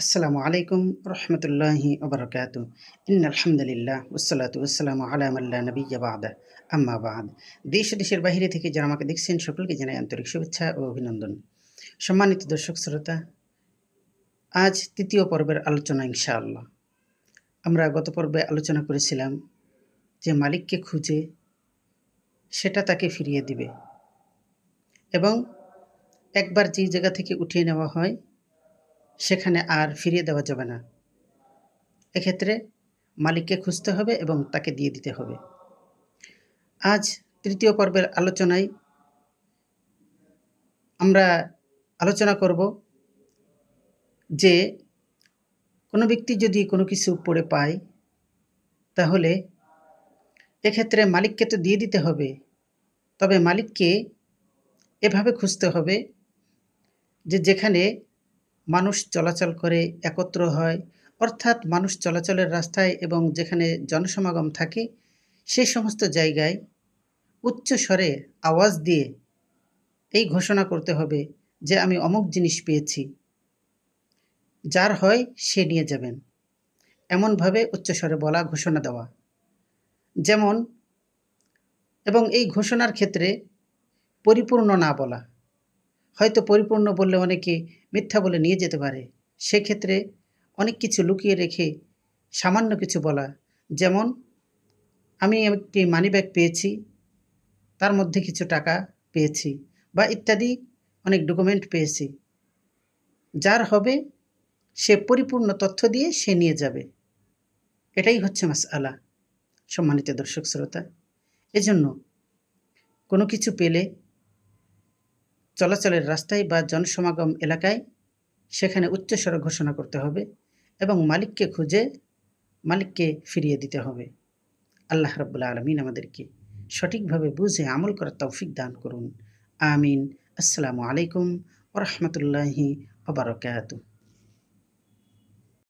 আসসালামু আলাইকুম রহমতুল্লাহি ওবরাকাতু। ইন্নাল হামদুলিল্লাহ ওয়াসসালাতু ওয়াসসালামু আলা মান লা নাবিয়্যা বা'দা, আম্মা বা'দ। দেশ ও দেশের বাইরে থেকে যারা আমাকে দেখছেন সকলকে জানাই আন্তরিক শুভেচ্ছা ও অভিনন্দন। সম্মানিত দর্শক শ্রোতা, আজ তৃতীয় পর্বের আলোচনা ইনশাআল্লাহ। আমরা গত পর্বে আলোচনা করেছিলাম যে মালিককে খুঁজে সেটা তাকে ফিরিয়ে দিবে, এবং একবার যেই জায়গা থেকে উঠিয়ে নেওয়া হয় সেখানে আর ফিরিয়ে দেওয়া যাবে না। এক্ষেত্রে মালিককে খুঁজতে হবে এবং তাকে দিয়ে দিতে হবে। আজ তৃতীয় পর্বের আলোচনায় আমরা আলোচনা করব যে কোনো ব্যক্তি যদি কোনো কিছু পড়ে পায়, তাহলে এক্ষেত্রে মালিককে তো দিয়ে দিতে হবে, তবে মালিককে এভাবে খুঁজতে হবে যে যেখানে মানুষ চলাচল করে, একত্র হয়, অর্থাৎ মানুষ চলাচলের রাস্তায় এবং যেখানে জনসমাগম থাকে সেই সমস্ত জায়গায় উচ্চ স্বরে আওয়াজ দিয়ে এই ঘোষণা করতে হবে যে আমি অমুক জিনিস পেয়েছি, যার হয় সে নিয়ে যাবেন। এমনভাবে উচ্চস্বরে বলা, ঘোষণা দেওয়া। যেমন, এবং এই ঘোষণার ক্ষেত্রে পরিপূর্ণ না বলা। হয়তো পরিপূর্ণ বললে অনেকে মিথ্যা বলে নিয়ে যেতে পারে, সেক্ষেত্রে অনেক কিছু লুকিয়ে রেখে সামান্য কিছু বলা। যেমন, আমি একটি মানিব্যাগ পেয়েছি, তার মধ্যে কিছু টাকা পেয়েছি, বা ইত্যাদি অনেক ডকুমেন্ট পেয়েছি। যার হবে সে পরিপূর্ণ তথ্য দিয়ে সে নিয়ে যাবে। এটাই হচ্ছে মাসআলা। সম্মানিত দর্শক শ্রোতা, এজন্য কোনো কিছু পেলে চলাচলের রাস্তায় বা জনসমাগম এলাকায় সেখানে উচ্চস্বরে ঘোষণা করতে হবে এবং মালিককে খুঁজে মালিককে ফিরিয়ে দিতে হবে। আল্লাহ রাব্বুল আলামিন আমাদেরকে সঠিকভাবে বুঝে আমল করার তৌফিক দান করুন। আমিন। আসসালামু আলাইকুম ওয়া রাহমাতুল্লাহি ওয়া বারাকাতুহু।